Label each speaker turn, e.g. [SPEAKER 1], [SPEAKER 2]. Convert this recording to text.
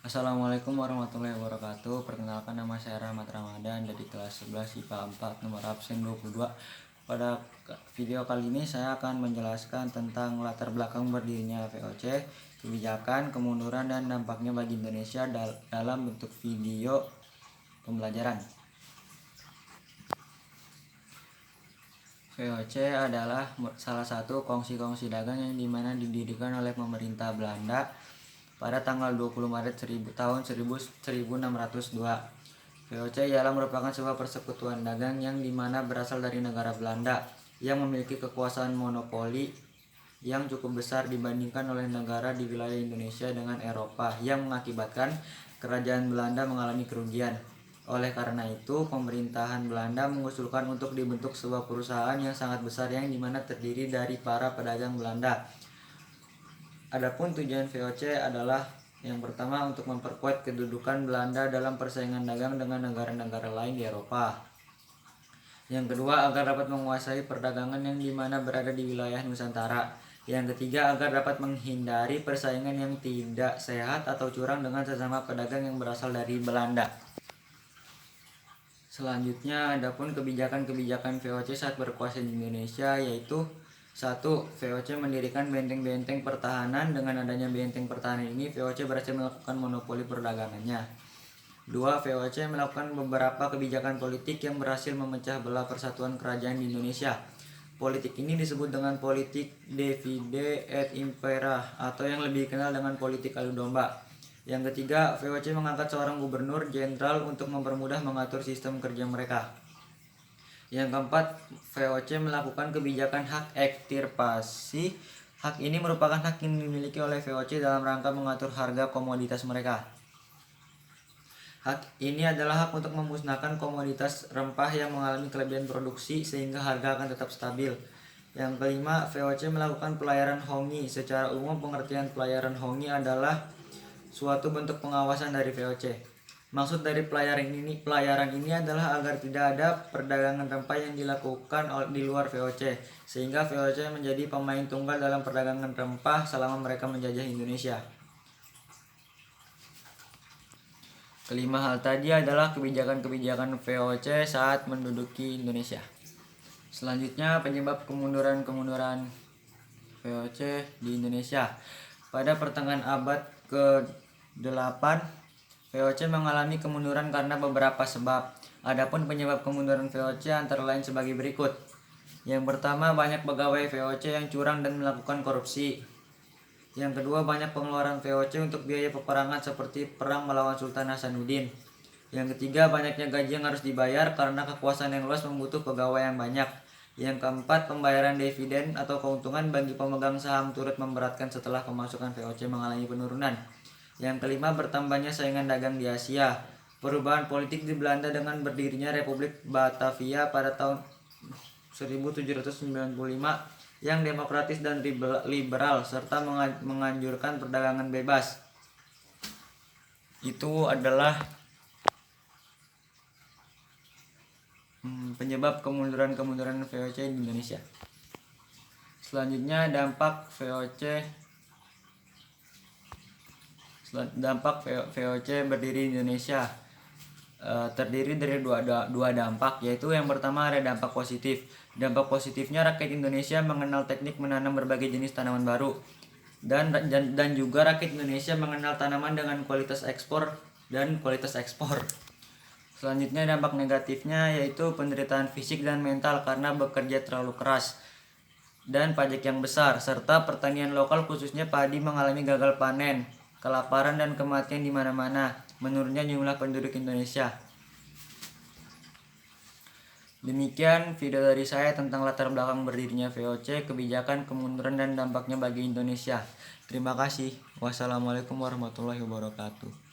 [SPEAKER 1] Assalamualaikum warahmatullahi wabarakatuh. Perkenalkan, nama saya Rahmat Ramadan dari kelas 11 IPA 4 nomor absen 22. Pada video kali ini saya akan menjelaskan tentang latar belakang berdirinya VOC, kebijakan, kemunduran, dan dampaknya bagi Indonesia dalam bentuk video pembelajaran. VOC adalah salah satu kongsi dagang yang dimana didirikan oleh pemerintah Belanda pada tanggal 20 Maret tahun 1602. VOC ialah merupakan sebuah persekutuan dagang yang dimana berasal dari negara Belanda yang memiliki kekuasaan monopoli yang cukup besar dibandingkan oleh negara di wilayah Indonesia dengan Eropa, yang mengakibatkan kerajaan Belanda mengalami kerugian. Oleh karena itu, pemerintahan Belanda mengusulkan untuk dibentuk sebuah perusahaan yang sangat besar yang dimana terdiri dari para pedagang Belanda. Adapun tujuan VOC adalah yang pertama, untuk memperkuat kedudukan Belanda dalam persaingan dagang dengan negara-negara lain di Eropa. Yang kedua, agar dapat menguasai perdagangan yang dimana berada di wilayah Nusantara. Yang ketiga, agar dapat menghindari persaingan yang tidak sehat atau curang dengan sesama pedagang yang berasal dari Belanda. Selanjutnya, adapun kebijakan-kebijakan VOC saat berkuasa di Indonesia, yaitu 1. VOC mendirikan benteng-benteng pertahanan. Dengan adanya benteng pertahanan ini, VOC berhasil melakukan monopoli perdagangannya. 2. VOC melakukan beberapa kebijakan politik yang berhasil memecah belah persatuan kerajaan di Indonesia. Politik ini disebut dengan politik divide et impera, atau yang lebih dikenal dengan politik adu domba. Yang ketiga, VOC mengangkat seorang gubernur jenderal untuk mempermudah mengatur sistem kerja mereka. Yang keempat, VOC melakukan kebijakan hak ekstirpasi. Hak ini merupakan hak yang dimiliki oleh VOC dalam rangka mengatur harga komoditas mereka. Hak ini adalah hak untuk memusnahkan komoditas rempah yang mengalami kelebihan produksi sehingga harga akan tetap stabil. Yang kelima, VOC melakukan pelayaran hongi. Secara umum, pengertian pelayaran hongi adalah suatu bentuk pengawasan dari VOC. Maksud dari pelayaran ini adalah agar tidak ada perdagangan rempah yang dilakukan di luar VOC, sehingga VOC menjadi pemain tunggal dalam perdagangan rempah selama mereka menjajah Indonesia. Kelima hal tadi adalah kebijakan-kebijakan VOC saat menduduki Indonesia. Selanjutnya, penyebab kemunduran VOC di Indonesia. Pada pertengahan abad ke-8, VOC mengalami kemunduran karena beberapa sebab. Adapun penyebab kemunduran VOC antara lain sebagai berikut. Yang pertama, banyak pegawai VOC yang curang dan melakukan korupsi. Yang kedua, banyak pengeluaran VOC untuk biaya peperangan seperti perang melawan Sultan Hasanuddin. Yang ketiga, banyaknya gaji yang harus dibayar karena kekuasaan yang luas membutuhkan pegawai yang banyak. Yang keempat, pembayaran dividen atau keuntungan bagi pemegang saham turut memberatkan setelah pemasukan VOC mengalami penurunan. Yang kelima, bertambahnya saingan dagang di Asia. Perubahan politik di Belanda dengan berdirinya Republik Batavia pada tahun 1795 yang demokratis dan liberal serta menganjurkan perdagangan bebas. Itu adalah penyebab kemunduran VOC di Indonesia. Selanjutnya, dampak VOC berdiri di Indonesia terdiri dari dua dampak, yaitu yang pertama ada dampak positif. Dampak positifnya, rakyat Indonesia mengenal teknik menanam berbagai jenis tanaman baru, dan juga rakyat Indonesia mengenal tanaman dengan kualitas ekspor dan kualitas ekspor. Selanjutnya, dampak negatifnya yaitu penderitaan fisik dan mental karena bekerja terlalu keras dan pajak yang besar, serta pertanian lokal khususnya padi mengalami gagal panen, kelaparan dan kematian di mana-mana, menurunnya jumlah penduduk Indonesia. Demikian video dari saya tentang latar belakang berdirinya VOC, kebijakan, kemunduran, dan dampaknya bagi Indonesia. Terima kasih. Wassalamualaikum warahmatullahi wabarakatuh.